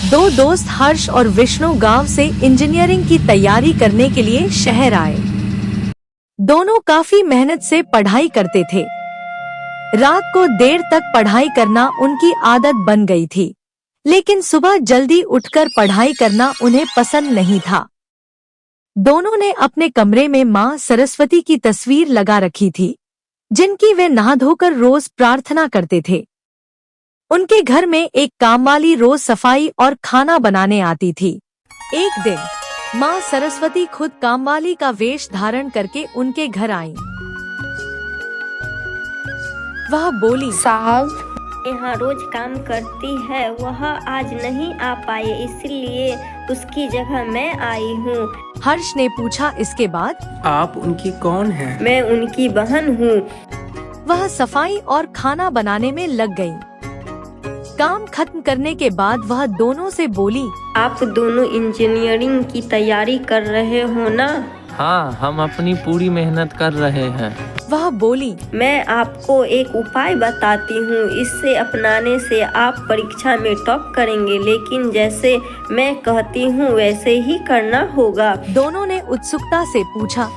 दो दोस्त हर्ष और विष्णु गांव से इंजीनियरिंग की तैयारी करने के लिए शहर आए। दोनों काफी मेहनत से पढ़ाई करते थे। रात को देर तक पढ़ाई करना उनकी आदत बन गई थी, लेकिन सुबह जल्दी उठकर पढ़ाई करना उन्हें पसंद नहीं था। दोनों ने अपने कमरे में मां सरस्वती की तस्वीर लगा रखी थी, जिनकी वे नहा धोकर रोज प्रार्थना करते थे। उनके घर में एक कामवाली रोज सफाई और खाना बनाने आती थी। एक दिन मां सरस्वती खुद कामवाली का वेश धारण करके उनके घर आईं। वह बोली, साहब यहाँ रोज काम करती है, वह आज नहीं आ पाई, इसलिए उसकी जगह मैं आई हूँ। हर्ष ने पूछा, इसके बाद? आप उनकी कौन हैं? मैं उनकी बहन हूँ। वह सफाई और खाना बनाने में लग गई। काम खत्म करने के बाद वह दोनों से बोली, आप दोनों इंजीनियरिंग की तैयारी कर रहे हो ना? हाँ, हम अपनी पूरी मेहनत कर रहे हैं। वह बोली, मैं आपको एक उपाय बताती हूँ, इससे अपनाने से आप परीक्षा में टॉप करेंगे, लेकिन जैसे मैं कहती हूँ वैसे ही करना होगा। दोनों ने उत्सुकता से पूछा,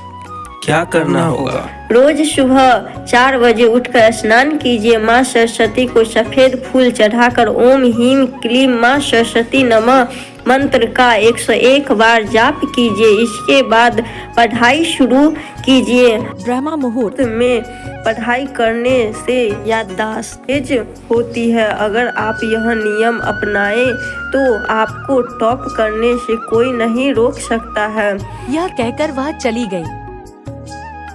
क्या करना होगा? रोज सुबह 4 बजे उठकर स्नान कीजिए। माँ सरस्वती को सफेद फूल चढ़ाकर ओम ह्रीं क्लीं माँ सरस्वती नमः मंत्र का 101 बार जाप कीजिए। इसके बाद पढ़ाई शुरू कीजिए। ब्रह्मा मुहूर्त में पढ़ाई करने से याददाश्त तेज होती है। अगर आप यह नियम अपनाएं तो आपको टॉप करने से कोई नहीं रोक सकता है। यह कहकर वह चली गई।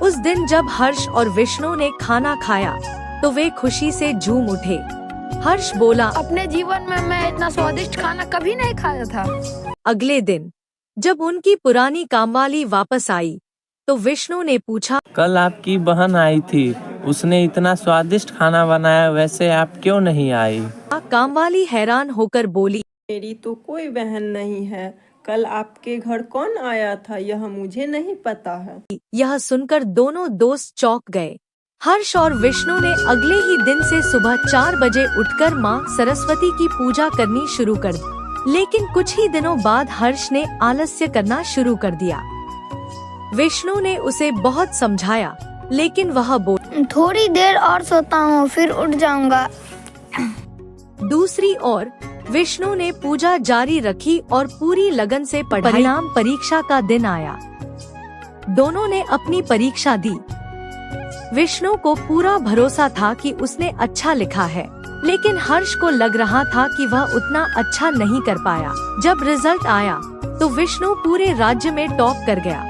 उस दिन जब हर्ष और विष्णु ने खाना खाया तो वे खुशी से झूम उठे। हर्ष बोला, अपने जीवन में मैं इतना स्वादिष्ट खाना कभी नहीं खाया था। अगले दिन जब उनकी पुरानी कामवाली वापस आई तो विष्णु ने पूछा, कल आपकी बहन आई थी, उसने इतना स्वादिष्ट खाना बनाया, वैसे आप क्यों नहीं आई? कामवाली हैरान होकर बोली, मेरी तो कोई बहन नहीं है। कल आपके घर कौन आया था यह मुझे नहीं पता है। यह सुनकर दोनों दोस्त चौंक गए। हर्ष और विष्णु ने अगले ही दिन से सुबह 4 बजे उठकर मां सरस्वती की पूजा करनी शुरू कर दी। लेकिन कुछ ही दिनों बाद हर्ष ने आलस्य करना शुरू कर दिया। विष्णु ने उसे बहुत समझाया, लेकिन वह बोला, थोड़ी देर और सोता हूँ, फिर उठ जाऊंगा। दूसरी ओर विष्णु ने पूजा जारी रखी और पूरी लगन से पढ़ाई। परिणाम परीक्षा का दिन आया। दोनों ने अपनी परीक्षा दी। विष्णु को पूरा भरोसा था कि उसने अच्छा लिखा है, लेकिन हर्ष को लग रहा था कि वह उतना अच्छा नहीं कर पाया। जब रिजल्ट आया तो विष्णु पूरे राज्य में टॉप कर गया,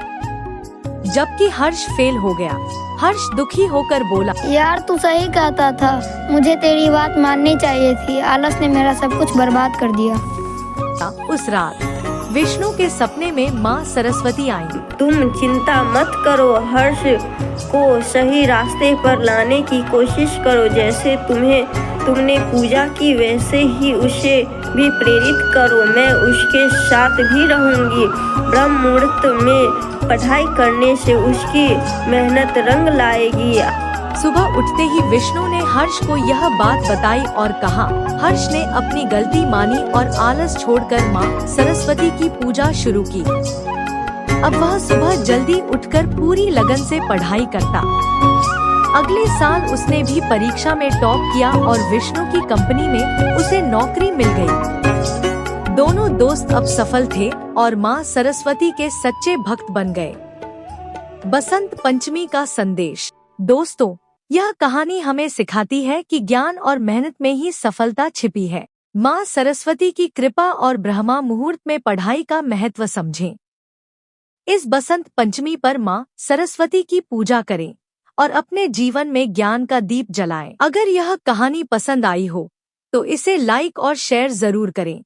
जबकि हर्ष फेल हो गया। हर्ष दुखी होकर बोला, यार तू सही कहता था, मुझे तेरी बात माननी चाहिए थी। आलस ने मेरा सब कुछ बर्बाद कर दिया। उस रात विष्णु के सपने में मां सरस्वती आईं। तुम चिंता मत करो, हर्ष को सही रास्ते पर लाने की कोशिश करो। जैसे तुमने पूजा की वैसे ही उसे भी प्रेरित करो। मैं उसके साथ भी रहूंगी। ब्रह्म मुहूर्त में पढ़ाई करने से उसकी मेहनत रंग लाएगी। सुबह उठते ही विष्णु ने हर्ष को यह बात बताई और कहा। हर्ष ने अपनी गलती मानी और आलस छोड़कर मां सरस्वती की पूजा शुरू की। अब वह सुबह जल्दी उठकर पूरी लगन से पढ़ाई करता। अगले साल उसने भी परीक्षा में टॉप किया और विष्णु की कंपनी में उसे नौकरी मिल गई। दोनों दोस्त अब सफल थे और मां सरस्वती के सच्चे भक्त बन गए। बसंत पंचमी का संदेश। दोस्तों, यह कहानी हमें सिखाती है कि ज्ञान और मेहनत में ही सफलता छिपी है। मां सरस्वती की कृपा और ब्रह्मा मुहूर्त में पढ़ाई का महत्व समझें। इस बसंत पंचमी पर मां सरस्वती की पूजा करें और अपने जीवन में ज्ञान का दीप जलाएं। अगर यह कहानी पसंद आई हो तो इसे लाइक और शेयर जरूर करें।